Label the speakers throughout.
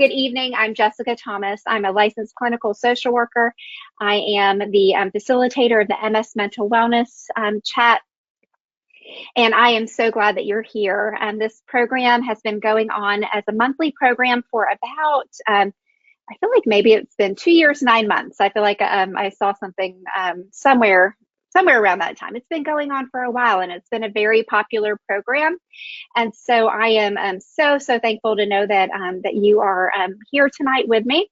Speaker 1: Good evening. I'm Jessica Thomas. I'm a licensed clinical social worker. I am the facilitator of the MS Mental Wellness chat, and I am so glad that you're here. This program has been going on as a monthly program for about, I feel like maybe it's been 2 years, 9 months. I feel like I saw something somewhere around that time. It's been going on for a while, and it's been a very popular program. And so I am so thankful to know that that you are here tonight with me.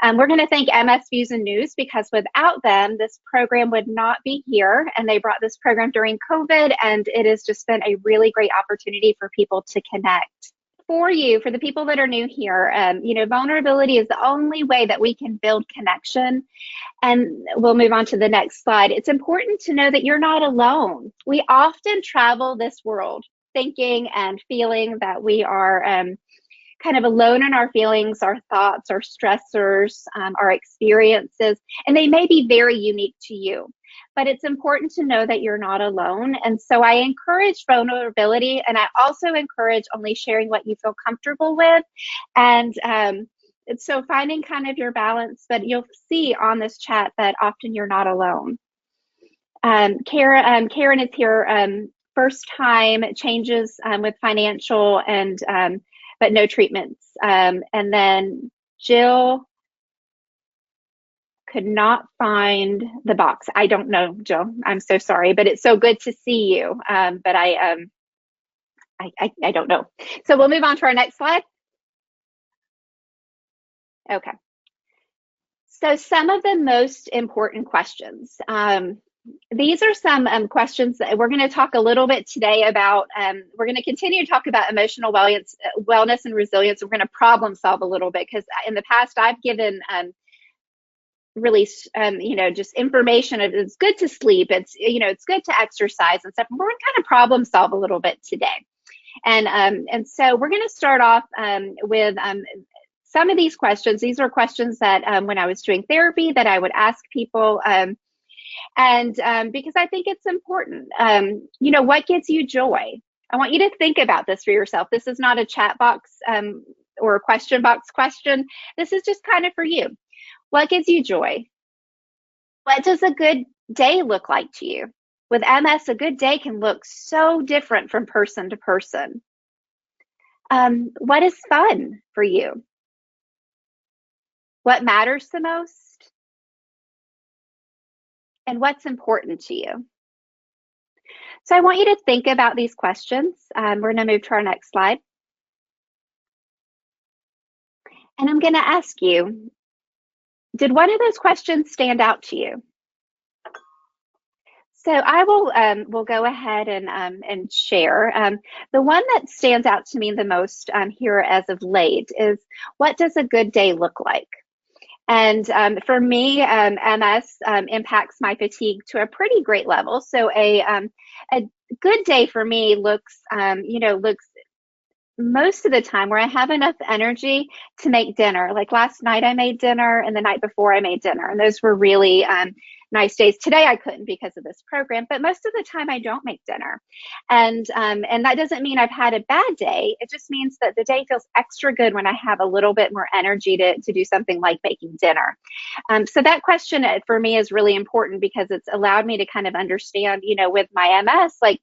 Speaker 1: We're going to thank MS Views and News, because without them, this program would not be here. And they brought this program during COVID, and it has just been a really great opportunity for people to connect. For the people that are new here, vulnerability is the only way that we can build connection. And we'll move on to the next slide. It's important to know that you're not alone. We often travel this world thinking and feeling that we are kind of alone in our feelings, our thoughts, our stressors, our experiences, and they may be very unique to you. But it's important to know that you're not alone. And so I encourage vulnerability, and I also encourage only sharing what you feel comfortable with. And so finding kind of your balance, but you'll see on this chat that often you're not alone. Karen is here, first time changes with financial and but no treatments. And then Jill could not find the box. I don't know, Jill. I'm so sorry, but it's so good to see you. But I don't know. So we'll move on to our next slide. Okay. So some of the most important questions. These are some questions that we're going to talk a little bit today about. We're going to continue to talk about emotional wellness and resilience. We're going to problem solve a little bit, because in the past I've given really, just information. It's good to sleep. It's good to exercise and stuff. We're going to kind of problem solve a little bit today. And so we're going to start off with some of these questions. These are questions that when I was doing therapy that I would ask people. And because I think it's important, what gives you joy? I want you to think about this for yourself. This is not a chat box or a question box question. This is just kind of for you. What gives you joy? What does a good day look like to you? With MS, a good day can look so different from person to person. What is fun for you? What matters the most? And what's important to you? So I want you to think about these questions. We're going to move to our next slide. And I'm going to ask you, did one of those questions stand out to you? So I will go ahead and share. The one that stands out to me the most here as of late is, what does a good day look like? And for me, MS impacts my fatigue to a pretty great level. So a good day for me looks most of the time where I have enough energy to make dinner. Like last night I made dinner, and the night before I made dinner, and those were really nice days. Today I couldn't because of this program, but most of the time I don't make dinner. And that doesn't mean I've had a bad day. It just means that the day feels extra good when I have a little bit more energy to do something like making dinner. So that question for me is really important, because it's allowed me to kind of understand, with my MS, like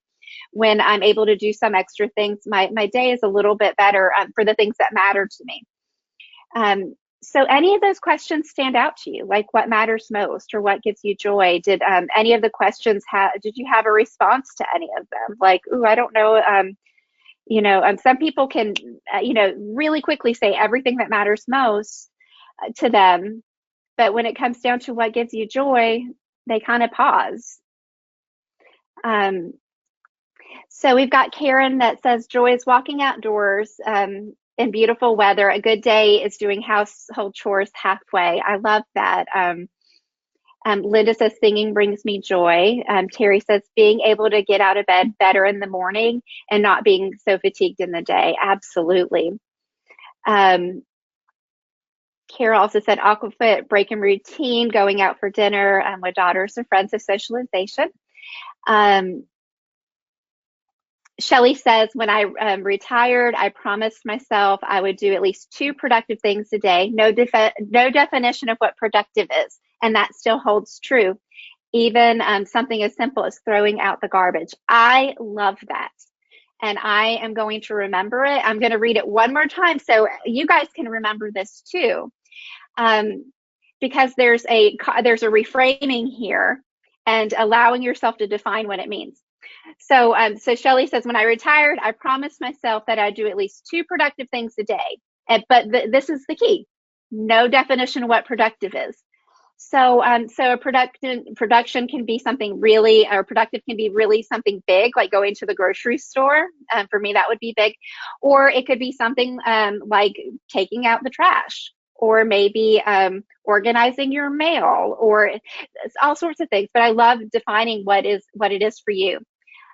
Speaker 1: when I'm able to do some extra things, my day is a little bit better for the things that matter to me. So any of those questions stand out to you? Like, what matters most, or what gives you joy? Did any of the questions did you have a response to any of them? Like, ooh, I don't know. Some people can, really quickly say everything that matters most to them. But when it comes down to what gives you joy, they kind of pause. So we've got Karen that says, joy is walking outdoors in beautiful weather. A good day is doing household chores halfway. I love that. Linda says, singing brings me joy. Terry says, being able to get out of bed better in the morning and not being so fatigued in the day. Absolutely. Kara also said, aquafit, breaking routine, going out for dinner with daughters and friends, of socialization. Shelley says, when I retired, I promised myself I would do at least 2 productive things a day. No definition of what productive is, and that still holds true. Even something as simple as throwing out the garbage. I love that. And I am going to remember it. I'm going to read it one more time so you guys can remember this too. Because there's a reframing here and allowing yourself to define what it means. So Shelley says, when I retired, I promised myself that I'd do at least 2 productive things a day. But this is the key. No definition of what productive is. So a production can be something really, or productive can be really something big, like going to the grocery store. For me, that would be big. Or it could be something like taking out the trash, or maybe organizing your mail, or all sorts of things. But I love defining what it is for you.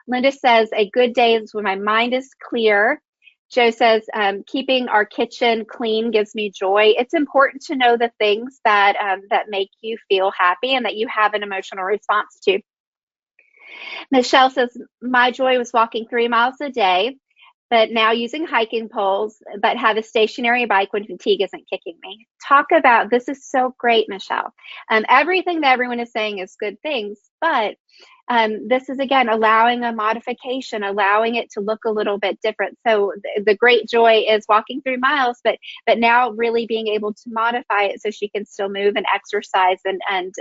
Speaker 1: Linda says, a good day is when my mind is clear. Joe says, keeping our kitchen clean gives me joy. It's important to know the things that make you feel happy and that you have an emotional response to. Michelle says, my joy was walking 3 miles a day, but now using hiking poles, but have a stationary bike when fatigue isn't kicking me. Talk about, this is so great, Michelle. Everything that everyone is saying is good things, but this is, again, allowing a modification, allowing it to look a little bit different. So the great joy is walking 3 miles, but now really being able to modify it so she can still move and exercise, and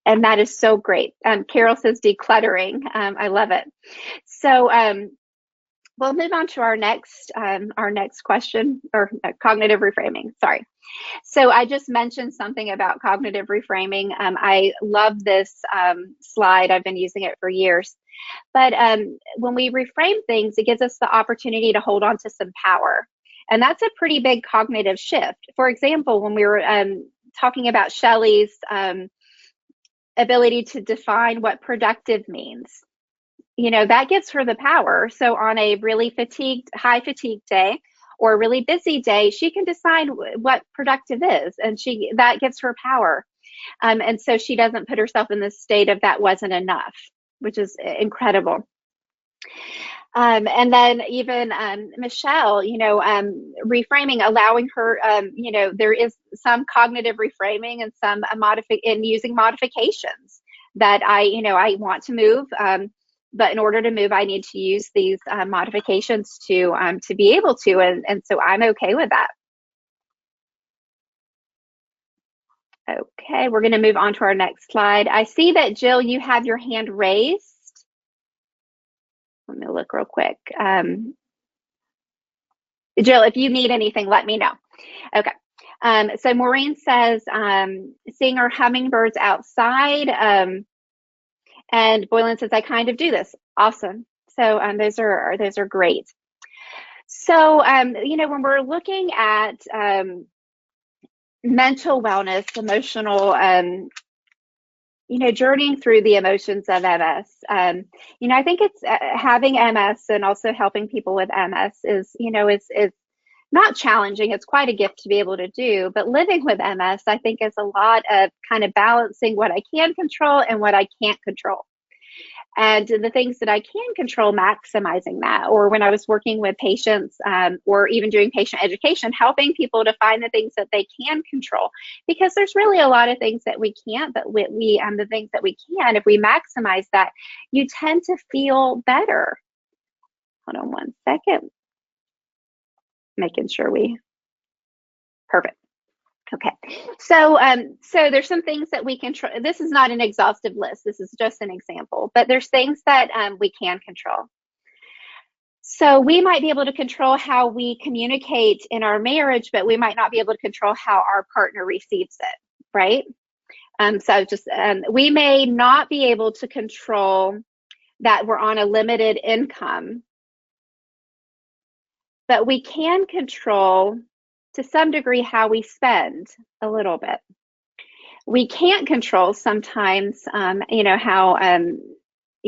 Speaker 1: that is so great. Carol says decluttering. I love it. So we'll move on to our next question, or cognitive reframing. Sorry. So I just mentioned something about cognitive reframing. I love this slide. I've been using it for years. But when we reframe things, it gives us the opportunity to hold on to some power. And that's a pretty big cognitive shift. For example, when we were talking about Shelley's ability to define what productive means, that gives her the power. So on a really high fatigue day, or a really busy day, she can decide what productive is, and that gives her power. And so she doesn't put herself in this state of that wasn't enough, which is incredible. And then even Michelle, reframing, allowing her, there is some cognitive reframing and some using modifications that I want to move. But in order to move, I need to use these modifications to be able to, and so I'm okay with that. Okay, we're going to move on to our next slide. I see that, Jill, you have your hand raised. Let me look real quick. Jill, if you need anything, let me know. Okay. So Maureen says, seeing our hummingbirds outside. And Boylan says, I kind of do this. Awesome. So those are great. So, when we're looking at mental wellness, emotional, journeying through the emotions of MS, I think it's having MS and also helping people with MS is not challenging. It's quite a gift to be able to do, but living with MS, I think, is a lot of kind of balancing what I can control and what I can't control. And the things that I can control, maximizing that. Or when I was working with patients, or even doing patient education, helping people to find the things that they can control. Because there's really a lot of things that we can't, but the things that we can, if we maximize that, you tend to feel better. Hold on one second. Making sure perfect. Okay, so there's some things that we can. This is not an exhaustive list. This is just an example, but there's things that we can control. So we might be able to control how we communicate in our marriage, but we might not be able to control how our partner receives it, right? We may not be able to control that we're on a limited income, but we can control, to some degree, how we spend a little bit. We can't control sometimes, how,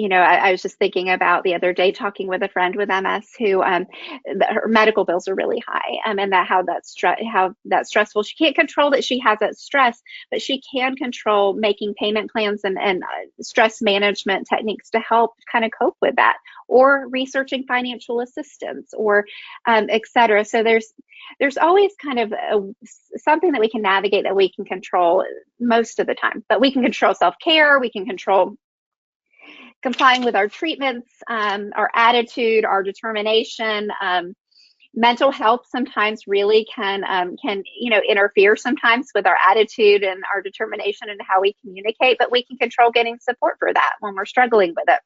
Speaker 1: I was just thinking about the other day talking with a friend with MS who her medical bills are really high, and how that's stressful. She can't control that she has that stress, but she can control making payment plans and stress management techniques to help kind of cope with that, or researching financial assistance, or et cetera. So there's always kind of something that we can navigate, that we can control most of the time. But we can control self-care, we can control complying with our treatments, our attitude, our determination. Mental health sometimes really can interfere sometimes with our attitude and our determination and how we communicate, but we can control getting support for that when we're struggling with it.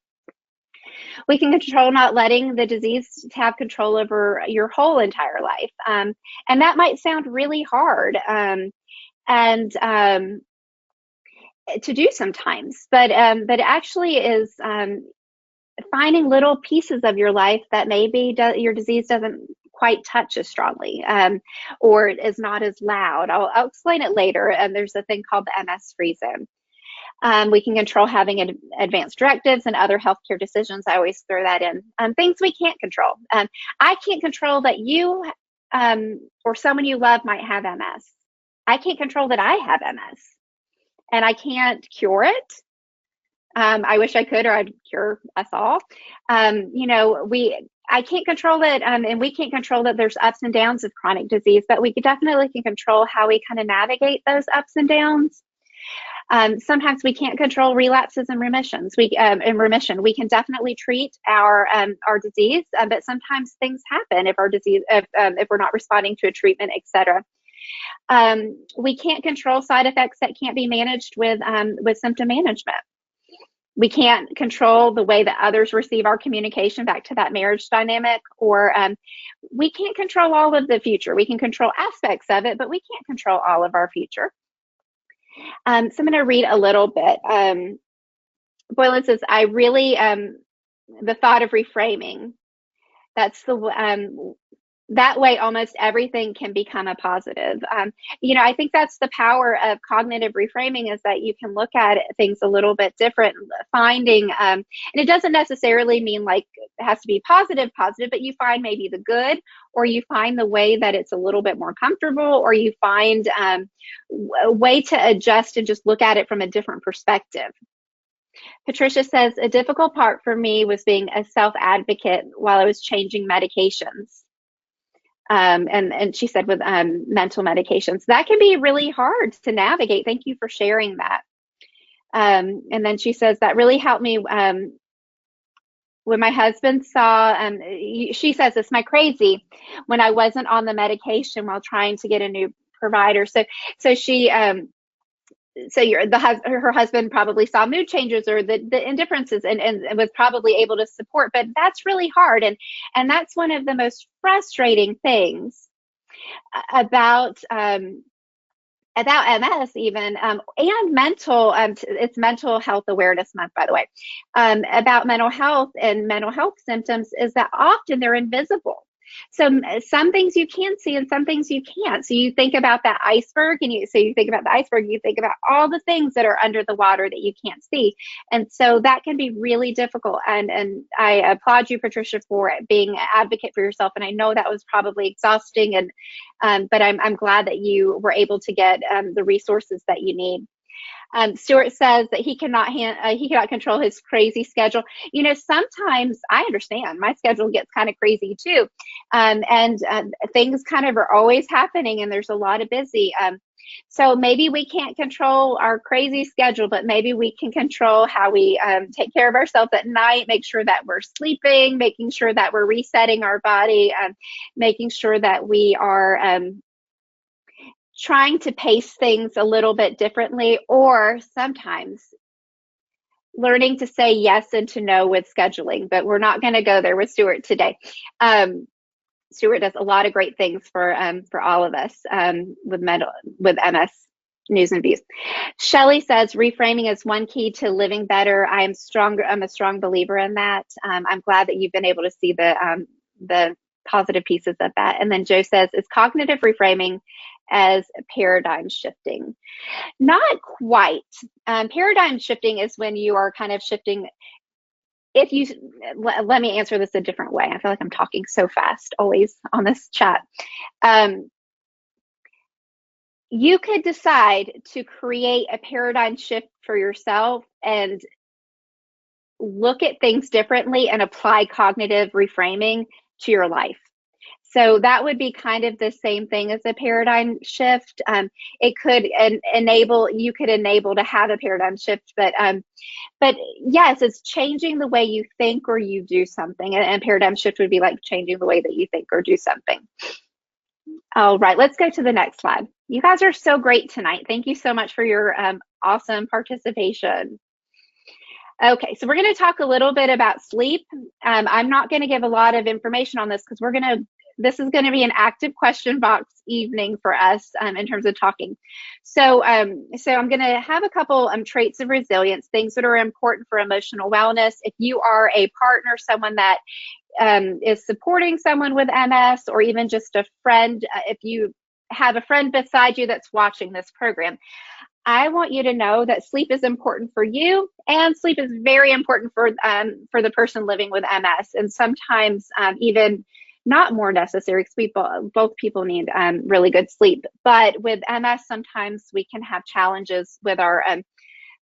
Speaker 1: We can control not letting the disease have control over your whole entire life. And that might sound really hard to do sometimes, but it actually is finding little pieces of your life that maybe your disease doesn't quite touch as strongly, or is not as loud. I'll explain it later. And there's a thing called the MS free zone. We can control having advanced directives and other healthcare decisions. I always throw that in. Things we can't control. I can't control that you or someone you love might have MS. I can't control that I have MS, and I can't cure it. I wish I could, or I'd cure us all. I can't control that, and we can't control that there's ups and downs of chronic disease, but we definitely can control how we kind of navigate those ups and downs. Sometimes we can't control relapses and remissions. We can definitely treat our disease, but sometimes things happen if we're not responding to a treatment, etc. We can't control side effects that can't be managed with symptom management. We can't control the way that others receive our communication, back to that marriage dynamic, or we can't control all of the future. We can control aspects of it, but we can't control all of our future. So I'm going to read a little bit. Boylan says, I really, the thought of reframing, that's that way almost everything can become a positive. I think that's the power of cognitive reframing, is that you can look at things a little bit different, finding, and it doesn't necessarily mean like it has to be positive, but you find maybe the good, or you find the way that it's a little bit more comfortable, or you find a way to adjust and just look at it from a different perspective. Patricia says, a difficult part for me was being a self-advocate while I was changing medications. And she said with mental medications, that can be really hard to navigate. Thank you for sharing that. And then she says, that really helped me when my husband saw, she says, it's my crazy when I wasn't on the medication while trying to get a new provider. So she, her husband probably saw mood changes or the indifferences and was probably able to support, but that's really hard. And that's one of the most frustrating things about MS even, and mental, it's Mental Health Awareness Month, by the way, about mental health and mental health symptoms, is that often they're invisible. So some things you can see and some things you can't. So you think about that iceberg, and you think about the iceberg, you think about all the things that are under the water that you can't see. And so that can be really difficult. And I applaud you, Patricia, for being an advocate for yourself. And I know that was probably exhausting, but I'm glad that you were able to get the resources that you need. Stuart says that he cannot control his crazy schedule. Sometimes I understand my schedule gets kind of crazy too. And things kind of are always happening, and there's a lot of busy. So maybe we can't control our crazy schedule, but maybe we can control how we take care of ourselves at night, make sure that we're sleeping, making sure that we're resetting our body, making sure that we are trying to pace things a little bit differently, or sometimes learning to say yes and to no with scheduling. But we're not going to go there with Stuart today. Stuart does a lot of great things for all of us with MS news and views. Shelley says, reframing is one key to living better. I'm a strong believer in that. I'm glad that you've been able to see the positive pieces of that. And then Joe says, is cognitive reframing as paradigm shifting? Not quite. Paradigm shifting is when you are kind of shifting if you, let me answer this a different way. I feel like I'm talking so fast always on this chat. You could decide to create a paradigm shift for yourself and look at things differently and apply cognitive reframing to your life. So that would be kind of the same thing as a paradigm shift. It could enable, you could enable to have a paradigm shift, but yes, it's changing the way you think or you do something. And paradigm shift would be like changing the way that you think or do something. All right, let's go to the next slide. You guys are so great tonight. Thank you so much for your awesome participation. Okay, so we're going to talk a little bit about sleep. I'm not going to give a lot of information on this because this is going to be an active question box evening for us in terms of talking. So I'm going to have a couple traits of resilience, things that are important for emotional wellness. If you are a partner, someone that is supporting someone with MS, or even just a friend, if you have a friend beside you that's watching this program, I want you to know that sleep is important for you, and sleep is very important for the person living with MS, and sometimes even not more necessary because both people need really good sleep. But with MS, sometimes we can have challenges with our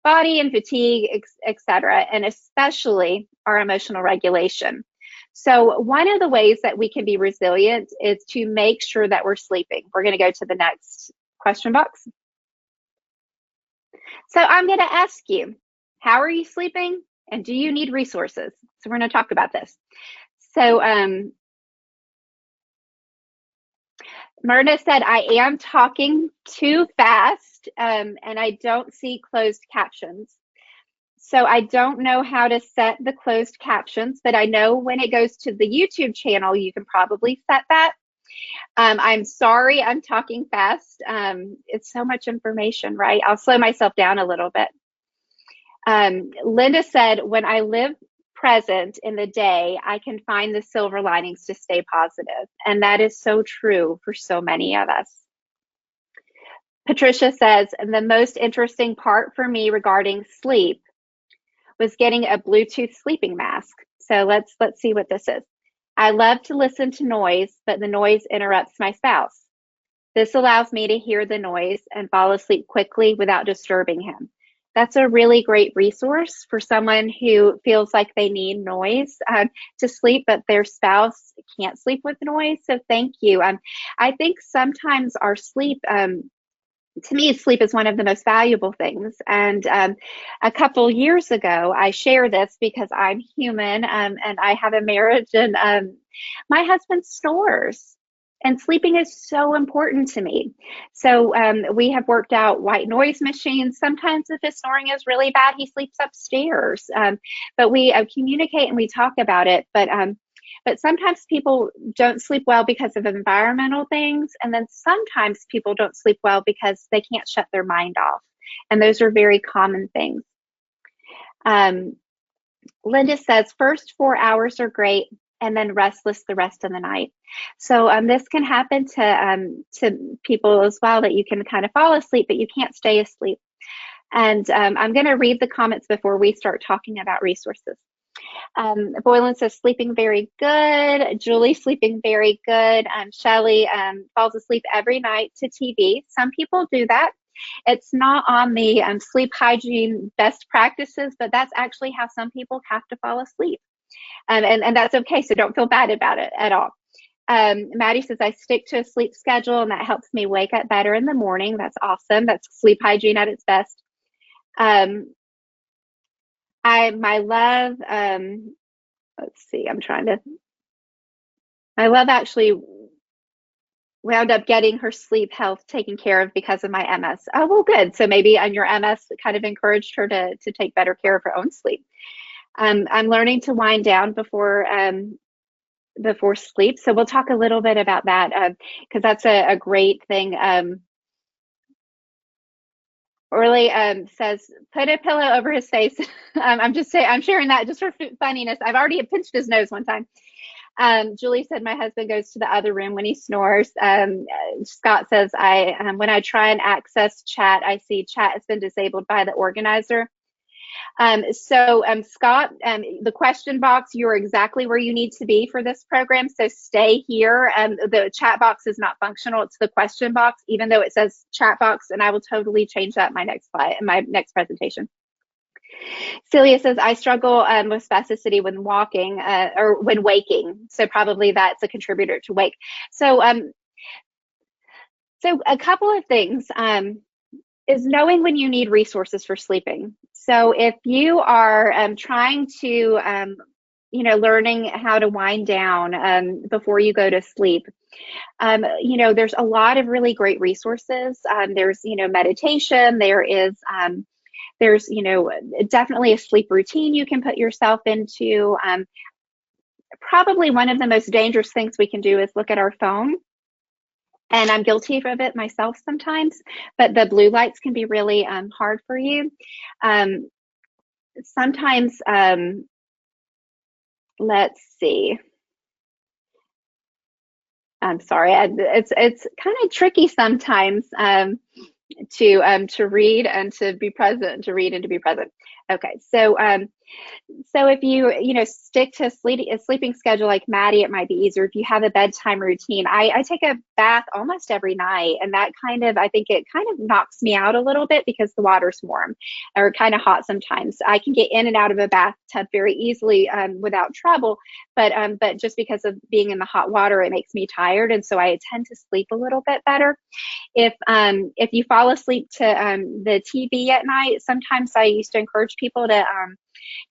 Speaker 1: body and fatigue, etc., and especially our emotional regulation. So one of the ways that we can be resilient is to make sure that we're sleeping. We're going to go to the next question box. So I'm going to ask you, how are you sleeping, and do you need resources? So we're going to talk about this. So Myrna said, I am talking too fast and I don't see closed captions. So I don't know how to set the closed captions, but I know when it goes to the YouTube channel, you can probably set that. I'm sorry, I'm talking fast. It's so much information, right? I'll slow myself down a little bit. Linda said, when I live present in the day, I can find the silver linings to stay positive. And that is so true for so many of us. Patricia says, the most interesting part for me regarding sleep was getting a Bluetooth sleeping mask. So let's see what this is. I love to listen to noise, but the noise interrupts my spouse. This allows me to hear the noise and fall asleep quickly without disturbing him. That's a really great resource for someone who feels like they need noise to sleep, but their spouse can't sleep with noise. So thank you. I think sometimes our sleep, to me, sleep is one of the most valuable things. And a couple years ago, I share this because I'm human and I have a marriage, and my husband snores. And sleeping is so important to me. So we have worked out white noise machines. Sometimes if his snoring is really bad, he sleeps upstairs. But we communicate and we talk about it. But sometimes people don't sleep well because of environmental things. And then sometimes people don't sleep well because they can't shut their mind off. And those are very common things. Linda says, first 4 hours are great, and then restless the rest of the night. So this can happen to people as well, that you can kind of fall asleep, but you can't stay asleep. And I'm going to read the comments before we start talking about resources. Boylan says, sleeping very good. Julie, sleeping very good. Shelly falls asleep every night to TV. Some people do that. It's not on the sleep hygiene best practices, but that's actually how some people have to fall asleep. And that's okay, so don't feel bad about it at all. Maddie says, I stick to a sleep schedule, and that helps me wake up better in the morning. That's awesome. That's sleep hygiene at its best. My love, let's see, my love actually wound up getting her sleep health taken care of because of my MS. Oh, well, good. So maybe your MS kind of encouraged her to take better care of her own sleep. I'm learning to wind down before sleep. So we'll talk a little bit about that because that's a great thing. Orly says, put a pillow over his face. I'm sharing that just for funniness. I've already pinched his nose one time. Julie said, my husband goes to the other room when he snores. Scott says, when I try and access chat, I see chat has been disabled by the organizer. Scott, the question box, you're exactly where you need to be for this program. So stay here. The chat box is not functional. It's the question box, even though it says chat box, and I will totally change that in my next slide, in my next presentation. Celia says, I struggle with spasticity when walking or when waking. So probably that's a contributor to wake. So a couple of things is knowing when you need resources for sleeping. So if you are trying to, learning how to wind down before you go to sleep, there's a lot of really great resources. There's, meditation. There's, definitely a sleep routine you can put yourself into. Probably one of the most dangerous things we can do is look at our phone. And I'm guilty of it myself sometimes, but the blue lights can be really hard for you. Sometimes, let's see. I'm sorry, it's kind of tricky sometimes to read and to be present, to read and to be present. Okay, so if you stick to a sleeping schedule like Maddie, it might be easier. If you have a bedtime routine, I take a bath almost every night, and that I think it kind of knocks me out a little bit because the water's warm or kind of hot sometimes. I can get in and out of a bathtub very easily without trouble, but just because of being in the hot water, it makes me tired, and so I tend to sleep a little bit better. If you fall asleep to the TV at night, sometimes I used to encourage people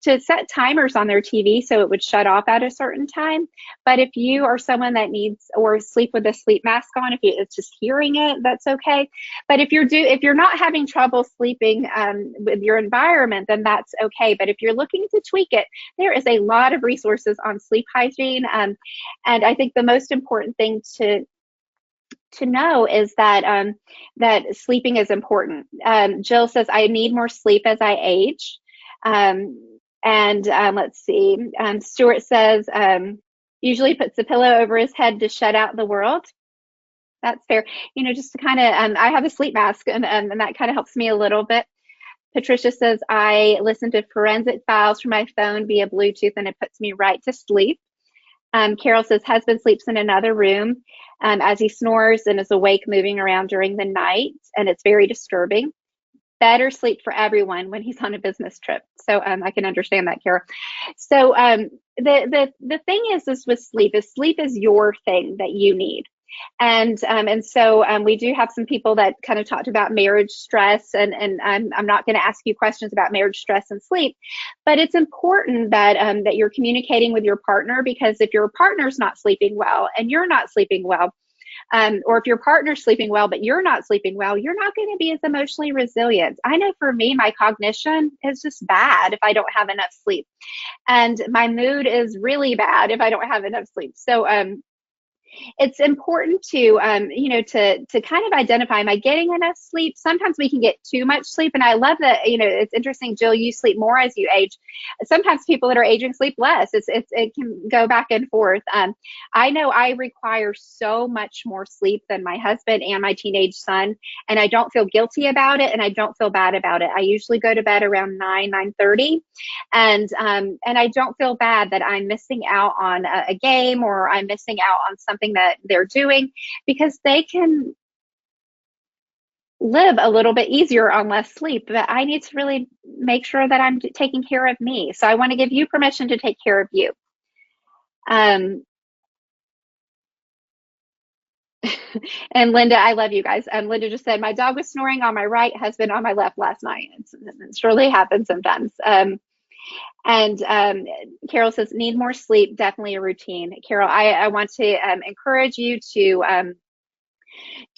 Speaker 1: to set timers on their TV so it would shut off at a certain time. But if you are someone that needs or sleep with a sleep mask on, if it's just hearing it, that's okay. But if you're not having trouble sleeping with your environment, then that's okay. But if you're looking to tweak it, there is a lot of resources on sleep hygiene. And I think the most important thing to know is that that sleeping is important. Jill says, I need more sleep as I age. Let's see. Stuart says, usually puts a pillow over his head to shut out the world. That's fair. Just to kind of, I have a sleep mask and that kind of helps me a little bit. Patricia says, I listen to forensic files from my phone via Bluetooth and it puts me right to sleep. Carol says, husband sleeps in another room as he snores and is awake moving around during the night, and it's very disturbing. Better sleep for everyone when he's on a business trip. So I can understand that, Carol. So the thing is with sleep is your thing that you need. And so we do have some people that kind of talked about marriage stress, and I'm not going to ask you questions about marriage stress and sleep, but it's important that that you're communicating with your partner, because if your partner's not sleeping well and you're not sleeping well, or if your partner's sleeping well but you're not sleeping well, you're not going to be as emotionally resilient. I know for me, my cognition is just bad if I don't have enough sleep, and my mood is really bad if I don't have enough sleep. So it's important to to kind of identify, am I getting enough sleep? Sometimes we can get too much sleep, and I love that, it's interesting, Jill, you sleep more as you age. Sometimes people that are aging sleep less. It can go back and forth. I know I require so much more sleep than my husband and my teenage son, and I don't feel guilty about it, and I don't feel bad about it. I usually go to bed around 9:30, and I don't feel bad that I'm missing out on a game, or I'm missing out on something that they're doing, because they can live a little bit easier on less sleep. But I need to really make sure that I'm taking care of me. So I want to give you permission to take care of you. And Linda, I love you guys. Linda just said, my dog was snoring on my right, husband on my left last night. It surely happens sometimes. Carol says, need more sleep, definitely a routine. Carol, I want to encourage you to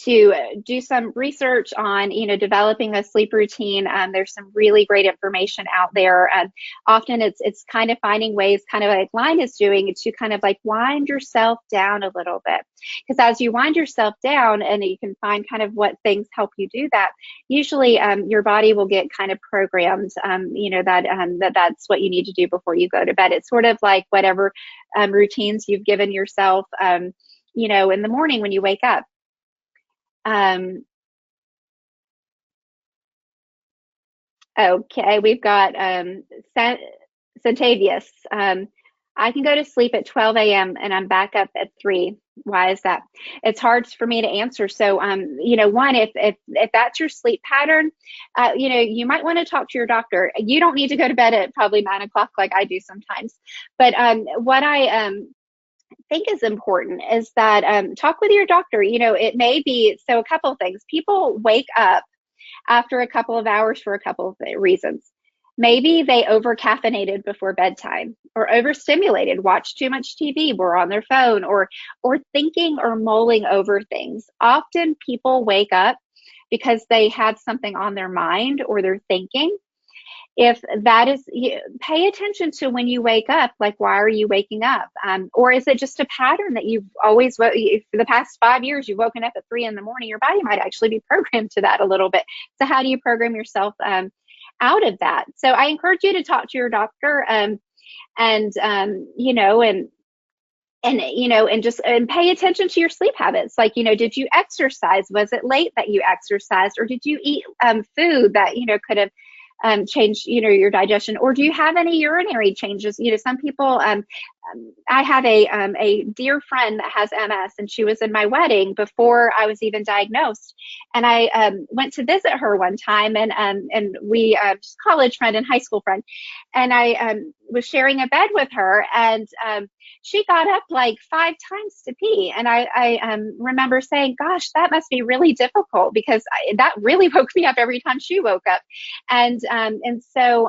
Speaker 1: do some research on, developing a sleep routine. There's some really great information out there. Often it's kind of finding ways, kind of like Line is doing, to kind of like wind yourself down a little bit. Because as you wind yourself down, and you can find kind of what things help you do that, usually your body will get kind of programmed, that's what you need to do before you go to bed. It's sort of like whatever routines you've given yourself, in the morning when you wake up. Okay, we've got Centavius. I can go to sleep at 12 a.m. and I'm back up at 3. Why is that? It's hard for me to answer. So, one, if that's your sleep pattern, you might want to talk to your doctor. You don't need to go to bed at probably 9 o'clock like I do sometimes. But what I think is important is that talk with your doctor. It may be, so a couple of things. People wake up after a couple of hours for a couple of reasons. Maybe they over caffeinated before bedtime, or overstimulated, watched too much TV, were on their phone, or thinking or mulling over things. Often people wake up because they had something on their mind or they're thinking. If that is, pay attention to when you wake up, like, why are you waking up? Or is it just a pattern that you've always, for the past 5 years, you've woken up at 3 in the morning? Your body might actually be programmed to that a little bit. So how do you program yourself out of that? So I encourage you to talk to your doctor and just pay attention to your sleep habits. Like, did you exercise? Was it late that you exercised? Or did you eat food that, could have change, your digestion? Or do you have any urinary changes? Some people, I have a dear friend that has MS, and she was in my wedding before I was even diagnosed. And I went to visit her one time, and we, just college friend and high school friend, and I was sharing a bed with her, and she got up like 5 times to pee. And I remember saying, gosh, that must be really difficult, because that really woke me up every time she woke up. And so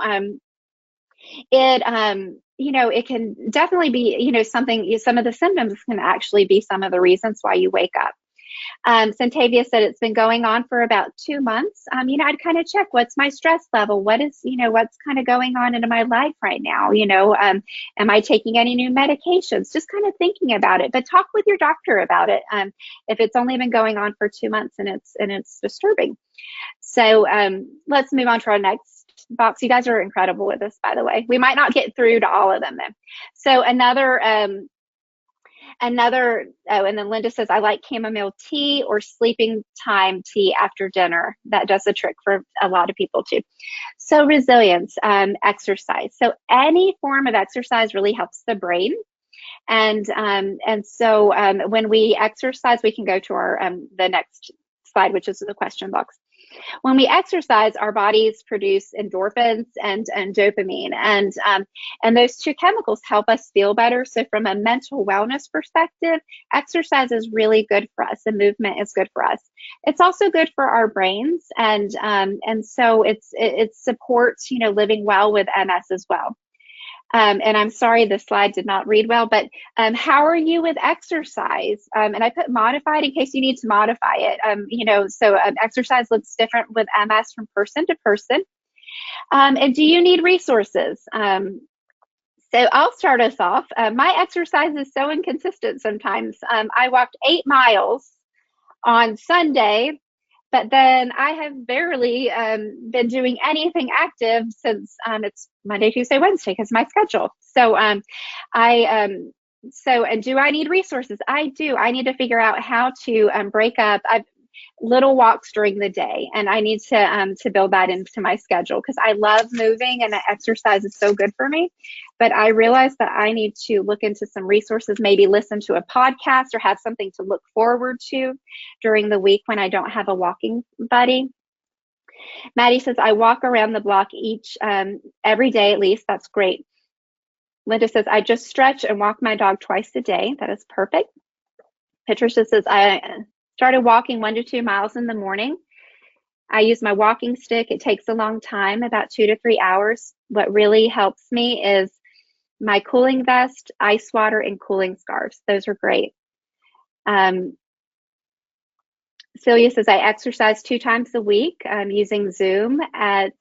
Speaker 1: it can definitely be, some of the symptoms can actually be some of the reasons why you wake up. Centavia said it's been going on for about 2 months. I'd kind of check, what's my stress level? What's kind of going on in my life right now? Am I taking any new medications? Just kind of thinking about it, but talk with your doctor about it. If it's only been going on for 2 months and it's disturbing. So let's move on to our next box. You guys are incredible with this, by the way. We might not get through to all of them then. So another, and then Linda says, I like chamomile tea or sleeping time tea after dinner. That does a trick for a lot of people too. So resilience, exercise. So any form of exercise really helps the brain. And so when we exercise, we can go to our the next slide, which is the question box. When we exercise, our bodies produce endorphins and dopamine, and those two chemicals help us feel better. So from a mental wellness perspective, exercise is really good for us, and movement is good for us. It's also good for our brains, and so it supports living well with MS as well. And I'm sorry, the slide did not read well, but how are you with exercise? And I put modified in case you need to modify it. So exercise looks different with MS from person to person. And do you need resources? So I'll start us off. My exercise is so inconsistent sometimes. I walked 8 miles on Sunday, but then I have barely been doing anything active since it's Monday, Tuesday, Wednesday, because my schedule. So and do I need resources? I do. I need to figure out how to break up little walks during the day, and I need to build that into my schedule, because I love moving and exercise is so good for me. But I realize that I need to look into some resources, maybe listen to a podcast or have something to look forward to during the week when I don't have a walking buddy. Maddie says, I walk around the block every day at least. That's great. Linda says, I just stretch and walk my dog twice a day. That is perfect. Patricia says, I started walking 1 to 2 miles in the morning. I use my walking stick. It takes a long time, about 2 to 3 hours. What really helps me is my cooling vest, ice water, and cooling scarves. Those are great. Celia says, I exercise 2 times a week. I'm using Zoom at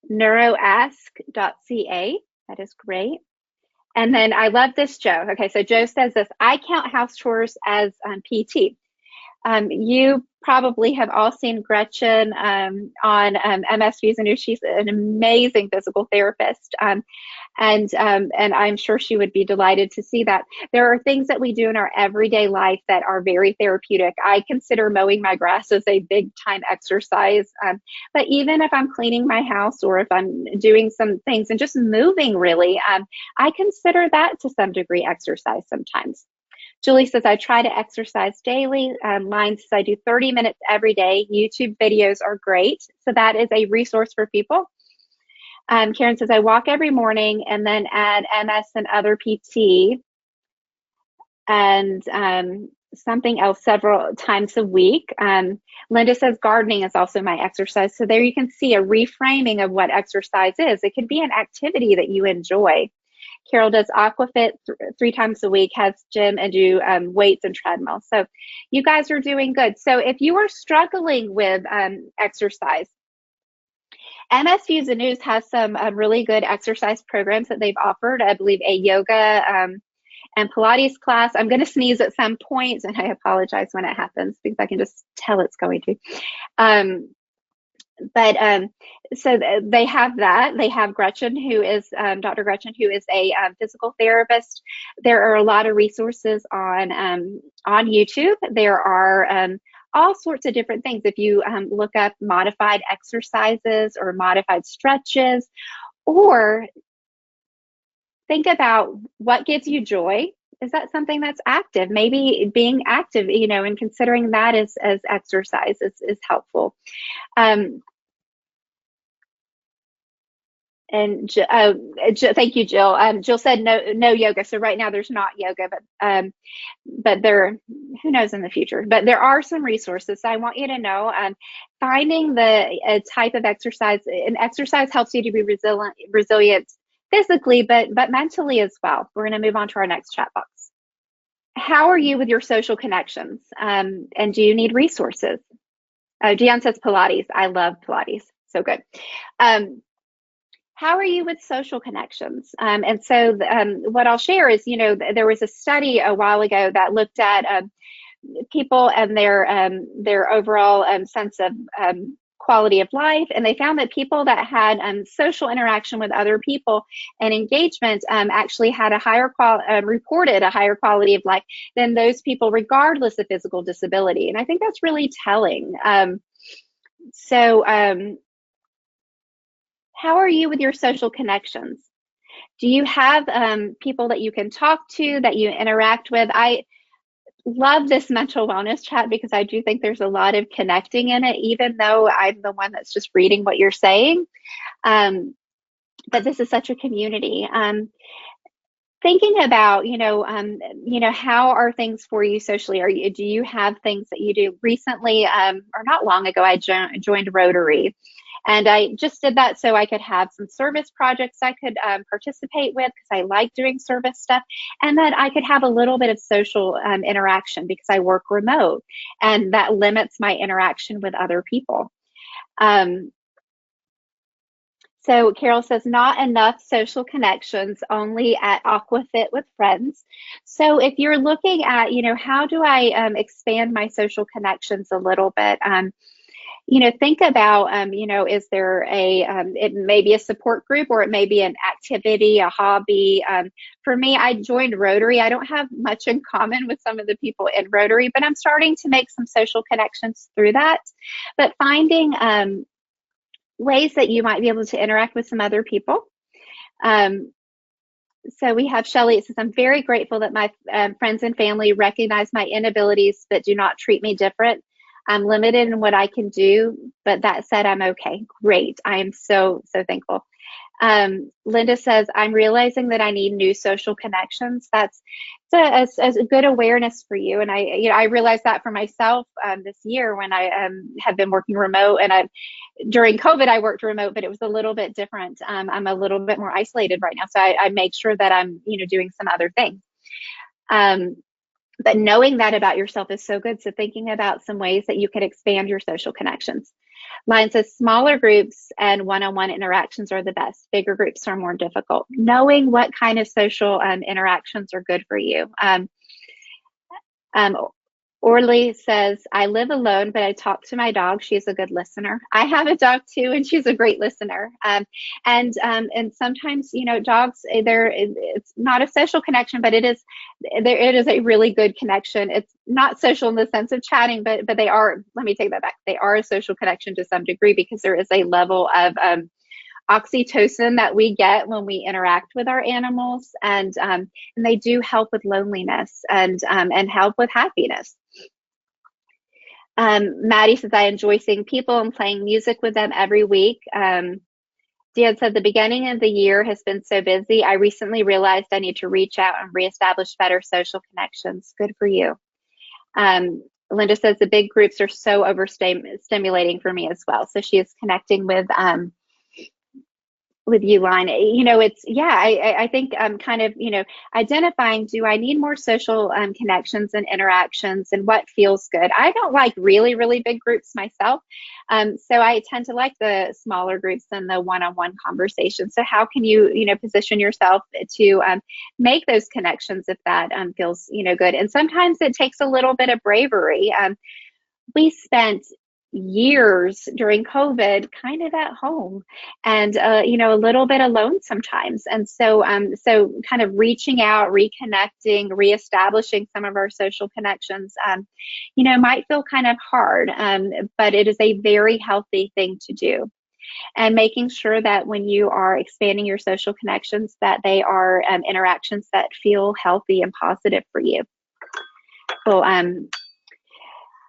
Speaker 1: neuroask.ca. That is great. And then I love this, Joe. Okay, so Joe says this, I count house chores as PT. You probably have all seen Gretchen on MS Views and News. She's an amazing physical therapist, and I'm sure she would be delighted to see that. There are things that we do in our everyday life that are very therapeutic. I consider mowing my grass as a big time exercise, but even if I'm cleaning my house or if I'm doing some things and just moving really, I consider that to some degree exercise sometimes. Julie says, I try to exercise daily. Mine says, I do 30 minutes every day. YouTube videos are great. So that is a resource for people. Karen says, I walk every morning and then add MS and other PT and something else several times a week. Linda says, gardening is also my exercise. So there you can see a reframing of what exercise is. It could be an activity that you enjoy. Carol does aquafit 3 times a week, has gym and do weights and treadmill. So you guys are doing good. So if you are struggling with exercise, MS Views and News has some really good exercise programs that they've offered. I believe a yoga and Pilates class. I'm going to sneeze at some point, and I apologize when it happens because I can just tell it's going to. So they have that. They have Gretchen, who is Dr. Gretchen, who is a physical therapist. There are a lot of resources on YouTube. There are all sorts of different things. If you look up modified exercises or modified stretches, or think about what gives you joy. Is that something that's active? Maybe being active, and considering that as exercise is helpful. And thank you, Jill. Jill said no yoga. So right now there's not yoga, but there, who knows in the future. But there are some resources. So I want you to know, finding the type of exercise. And exercise helps you to be resilient physically, but mentally as well. We're going to move on to our next chat box. How are you with your social connections? And do you need resources? Dion says Pilates. I love Pilates. So good. How are you with social connections? And so what I'll share is, there was a study a while ago that looked at people and their overall sense of quality of life. And they found that people that had social interaction with other people and engagement actually had reported a higher quality of life than those people, regardless of physical disability. And I think that's really telling. How are you with your social connections? Do you have people that you can talk to, that you interact with? I love this mental wellness chat because I do think there's a lot of connecting in it, even though I'm the one that's just reading what you're saying. But this is such a community. Thinking about, how are things for you socially? Do you have things that you do? Recently, or not long ago, I joined Rotary. And I just did that so I could have some service projects I could participate with, because I like doing service stuff, and that I could have a little bit of social interaction because I work remote, and that limits my interaction with other people. So Carol says, not enough social connections, only at Aquafit with friends. So if you're looking at, how do I expand my social connections a little bit? Think about, is there it may be a support group, or it may be an activity, a hobby. For me, I joined Rotary. I don't have much in common with some of the people in Rotary, but I'm starting to make some social connections through that. But finding ways that you might be able to interact with some other people. So we have Shelley. It says, I'm very grateful that my friends and family recognize my inabilities, but do not treat me different. I'm limited in what I can do, but that said, I'm okay. Great. I am so thankful. Linda says, I'm realizing that I need new social connections. That's a good awareness for you. And I realized that for myself this year when I have been working remote, and during COVID, I worked remote, but it was a little bit different. I'm a little bit more isolated right now. So I make sure that I'm, doing some other things. But knowing that about yourself is so good. So thinking about some ways that you could expand your social connections. Mine says, smaller groups and one-on-one interactions are the best. Bigger groups are more difficult. Knowing what kind of social interactions are good for you. Orly says, I live alone, but I talk to my dog. She's a good listener. I have a dog too, and she's a great listener. And sometimes, dogs, it's not a social connection, but it is a really good connection. It's not social in the sense of chatting, but they are, let me take that back. They are a social connection to some degree, because there is a level of oxytocin that we get when we interact with our animals, and they do help with loneliness and help with happiness. Maddie says, I enjoy seeing people and playing music with them every week. Dan said, the beginning of the year has been so busy. I recently realized I need to reach out and reestablish better social connections. Good for you. Linda says, the big groups are so overstimulating for me as well. So she is connecting with Uline. I think kind of, identifying, do I need more social connections and interactions, and what feels good? I don't like really, really big groups myself. So I tend to like the smaller groups and the one-on-one conversations. So how can you, position yourself to make those connections if that feels, good? And sometimes it takes a little bit of bravery. We spent years during COVID kind of at home, and a little bit alone sometimes. And so kind of reaching out, reconnecting, reestablishing some of our social connections, might feel kind of hard, but it is a very healthy thing to do. And making sure that when you are expanding your social connections, that they are interactions that feel healthy and positive for you. Well,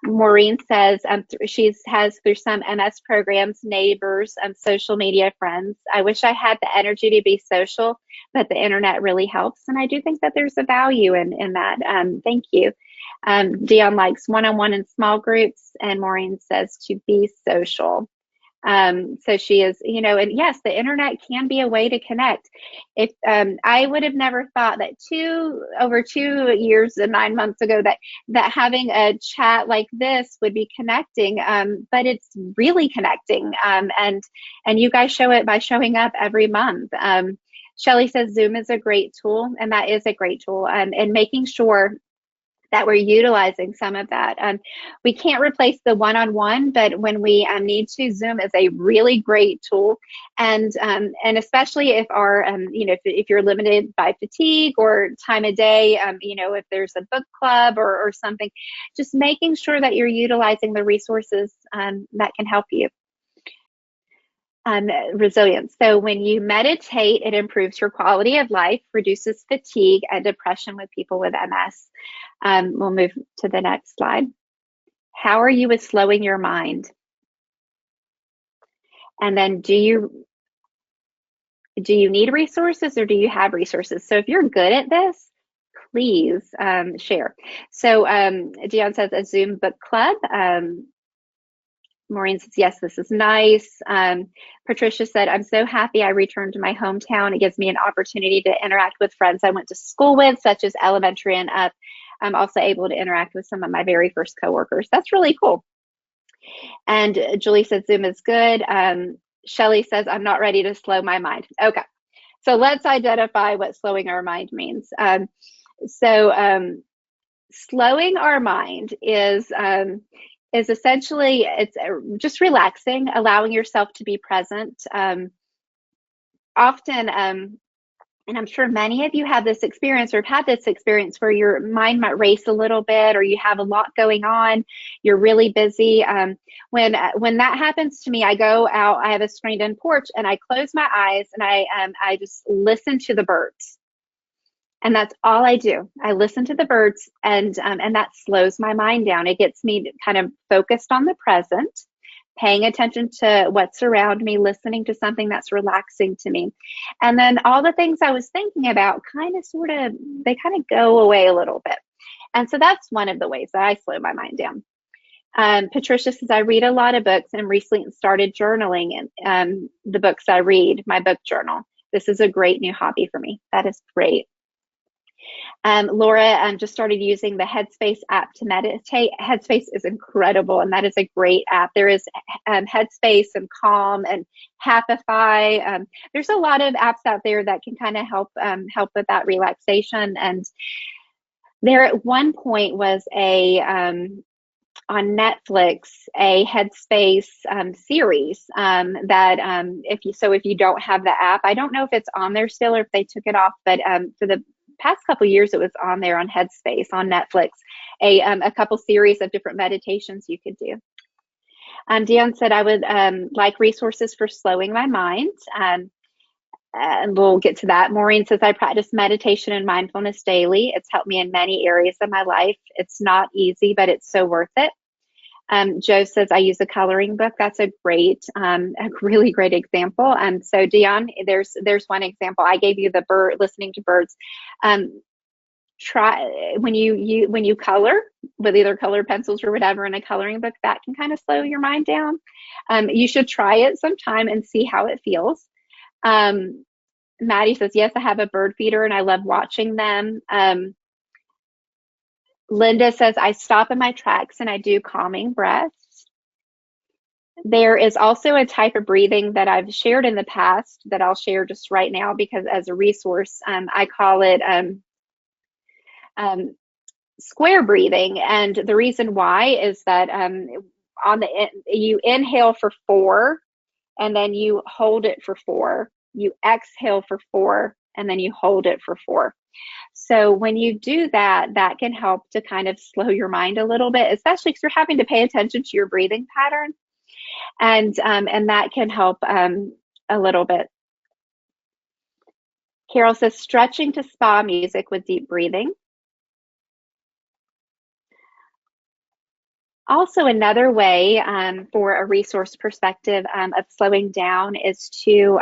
Speaker 1: Maureen says she has, through some MS programs, neighbors, social media friends. I wish I had the energy to be social, but the internet really helps. And I do think that there's a value in that. Thank you. Dion likes one-on-one and small groups, and Maureen says to be social. So she is, and yes, the internet can be a way to connect. If I would have never thought that over 2 years and 9 months ago that having a chat like this would be connecting, but it's really connecting. And you guys show it by showing up every month. Shelly says Zoom is a great tool, and that is a great tool, and making sure that we're utilizing some of that. We can't replace the one-on-one, but when we need to, Zoom is a really great tool. And especially if our, if you're limited by fatigue or time of day, if there's a book club or something, just making sure that you're utilizing the resources that can help you. Resilience. So when you meditate, it improves your quality of life, reduces fatigue and depression with people with MS. We'll move to the next slide. How are you with slowing your mind? And then do you need resources, or do you have resources? So if you're good at this, please share. So Dion says a Zoom book club. Maureen says, yes, this is nice. Patricia said, I'm so happy I returned to my hometown. It gives me an opportunity to interact with friends I went to school with, such as elementary and up. I'm also able to interact with some of my very first coworkers. That's really cool. And Julie said, Zoom is good. Shelly says, I'm not ready to slow my mind. Okay, so let's identify what slowing our mind means. Slowing our mind is essentially, it's just relaxing, allowing yourself to be present. Often, and I'm sure many of you have this experience or have had this experience where your mind might race a little bit, or you have a lot going on, you're really busy. When that happens to me, I go out, I have a screened-in porch, and I close my eyes, and I just listen to the birds. And that's all I do. I listen to the birds, and that slows my mind down. It gets me kind of focused on the present, paying attention to what's around me, listening to something that's relaxing to me. And then all the things I was thinking about they kind of go away a little bit. And so that's one of the ways that I slow my mind down. Patricia says, I read a lot of books and recently started journaling in the books I read, my book journal. This is a great new hobby for me. That is great. Laura just started using the Headspace app to meditate. Headspace is incredible, and that is a great app. There is Headspace and Calm and Happify. There's a lot of apps out there that can kind of help with that relaxation. And There at one point was on Netflix, a Headspace series that if you don't have the app, I don't know if it's on there still or if they took it off, but for the past couple of years, it was on there on Headspace on Netflix, a couple series of different meditations you could do. Dion said, I would like resources for slowing my mind. And we'll get to that. Maureen says, I practice meditation and mindfulness daily. It's helped me in many areas of my life. It's not easy, but it's so worth it. Joe says, I use a coloring book. That's a really great example. So Dion, there's one example. I gave you the listening to birds. Try when you color with either colored pencils or whatever in a coloring book, that can kind of slow your mind down. You should try it sometime and see how it feels. Maddie says, yes, I have a bird feeder and I love watching them. Linda says, I stop in my tracks and I do calming breaths. There is also a type of breathing that I've shared in the past that I'll share just right now because as a resource, I call it square breathing. And the reason why is that you inhale for 4 and then you hold it for 4. You exhale for 4 and then you hold it for 4. So when you do that, that can help to kind of slow your mind a little bit, especially because you're having to pay attention to your breathing pattern. And that can help a little bit. Carol says, stretching to spa music with deep breathing. Also, another way for a resource perspective of slowing down is to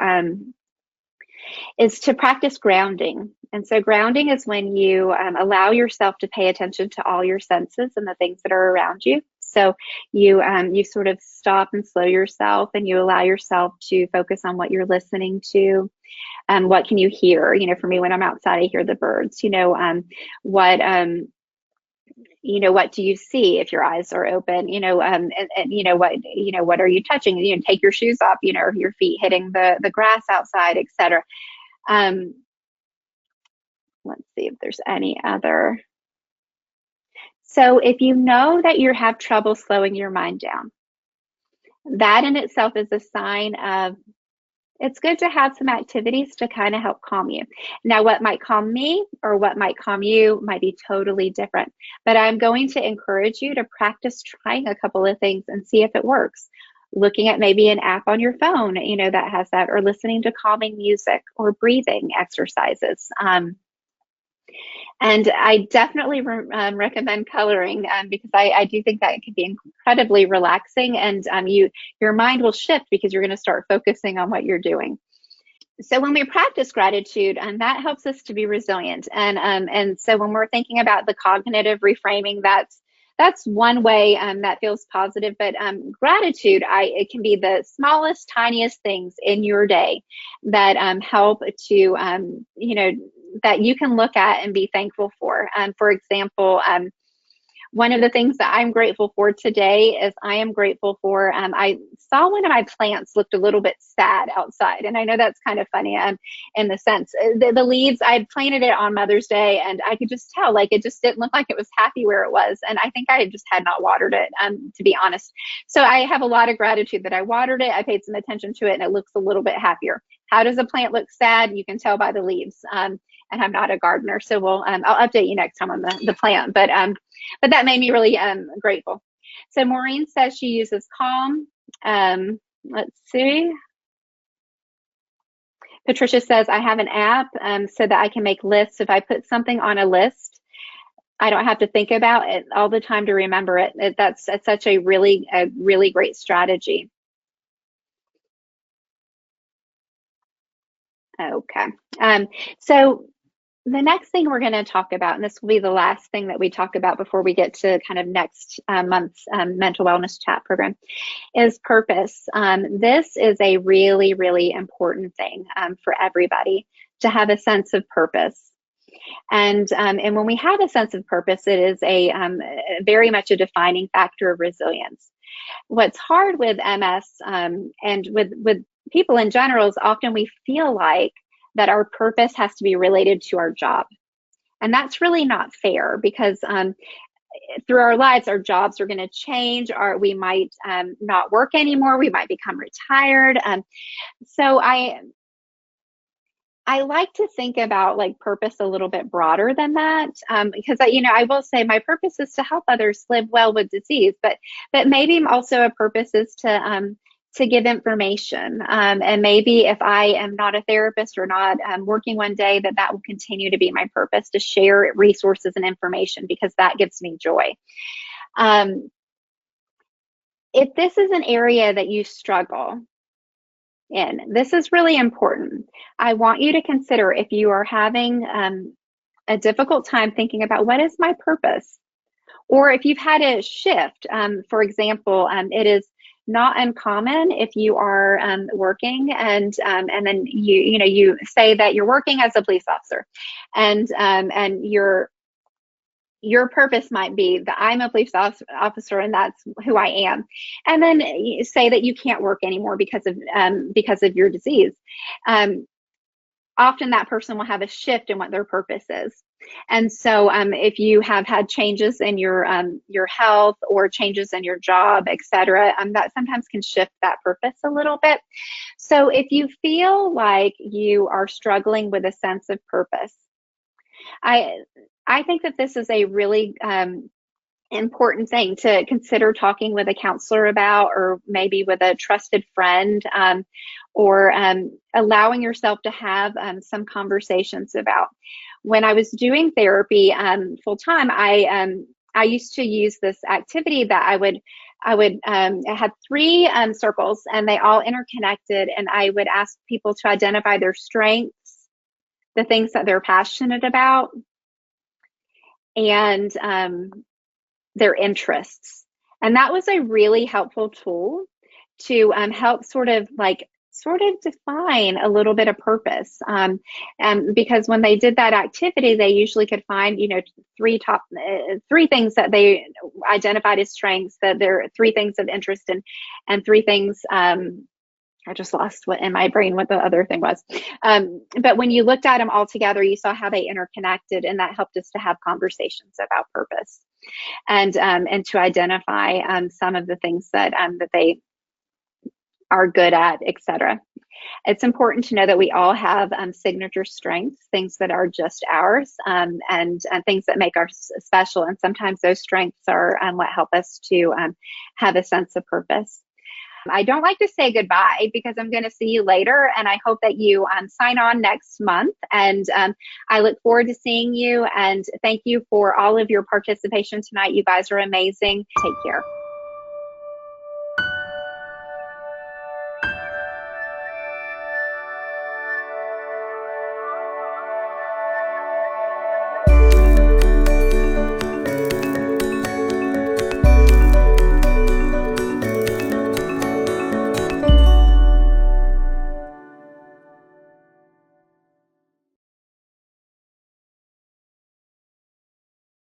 Speaker 1: practice grounding. And so grounding is when you allow yourself to pay attention to all your senses and the things that are around you. So you sort of stop and slow yourself and you allow yourself to focus on what you're listening to. What can you hear? You know, for me, when I'm outside, I hear the birds. What do you see if your eyes are open? What are you touching? Take your shoes off. Your feet hitting the grass outside, etc. Let's see if there's any other. So if you know that you have trouble slowing your mind down, that in itself is a sign of it's good to have some activities to kind of help calm you. Now, what might calm me or what might calm you might be totally different, but I'm going to encourage you to practice trying a couple of things and see if it works. Looking at maybe an app on your phone, that has that, or listening to calming music or breathing exercises. And I definitely recommend coloring because I do think that it can be incredibly relaxing, and your mind will shift because you're going to start focusing on what you're doing. So when we practice gratitude, that helps us to be resilient. And so when we're thinking about the cognitive reframing, that's one way that feels positive. But gratitude, it can be the smallest, tiniest things in your day that help to, that you can look at and be thankful for. For example, one of the things that I'm grateful for today is I am grateful for, I saw one of my plants looked a little bit sad outside. And I know that's kind of funny in the sense, the leaves, I had planted it on Mother's Day and I could just tell, like, it just didn't look like it was happy where it was. And I think I just had not watered it, to be honest. So I have a lot of gratitude that I watered it. I paid some attention to it and it looks a little bit happier. How does a plant look sad? You can tell by the leaves. And I'm not a gardener, so I'll update you next time on the plant. But that made me really grateful. So Maureen says she uses Calm. Let's see. Patricia says, I have an app so that I can make lists. If I put something on a list, I don't have to think about it all the time to remember it. That's such a really great strategy. Okay. So the next thing we're going to talk about, and this will be the last thing that we talk about before we get to kind of next month's mental wellness chat program, is purpose. This is a really, really important thing for everybody to have a sense of purpose. And when we have a sense of purpose, it is a very much a defining factor of resilience. What's hard with MS and with people in general is often we feel like that our purpose has to be related to our job. And that's really not fair because through our lives, our jobs are going to change, or we might not work anymore. We might become retired. So I like to think about like purpose a little bit broader than that, because I will say my purpose is to help others live well with disease, but maybe also a purpose is to give information, and maybe if I am not a therapist or not working one day, that will continue to be my purpose, to share resources and information, because that gives me joy. If this is an area that you struggle in, this is really important. I want you to consider if you are having a difficult time thinking about what is my purpose, or if you've had a shift. For example, it is not uncommon if you are working and then you say that you're working as a police officer, and your purpose might be that I'm a police officer and that's who I am. And then you say that you can't work anymore because of your disease. Often that person will have a shift in what their purpose is. And so if you have had changes in your health or changes in your job, et cetera, that sometimes can shift that purpose a little bit. So if you feel like you are struggling with a sense of purpose, I think that this is a really important thing to consider talking with a counselor about, or maybe with a trusted friend, or allowing yourself to have some conversations about. When I was doing therapy full time, I used to use this activity that I had 3 circles, and they all interconnected, and I would ask people to identify their strengths, the things that they're passionate about, and their interests. And that was a really helpful tool to help sort of define a little bit of purpose. Because when they did that activity, they usually could find, 3 things that they identified as strengths, that there are 3 things of interest, and 3 things, I just lost what in my brain what the other thing was. But when you looked at them all together, you saw how they interconnected, and that helped us to have conversations about purpose, and to identify some of the things that they are good at, etc. It's important to know that we all have signature strengths, things that are just ours, and things that make us special. And sometimes those strengths are what help us to have a sense of purpose. I don't like to say goodbye because I'm going to see you later, and I hope that you sign on next month, and I look forward to seeing you, and thank you for all of your participation tonight. You guys are amazing. Take care.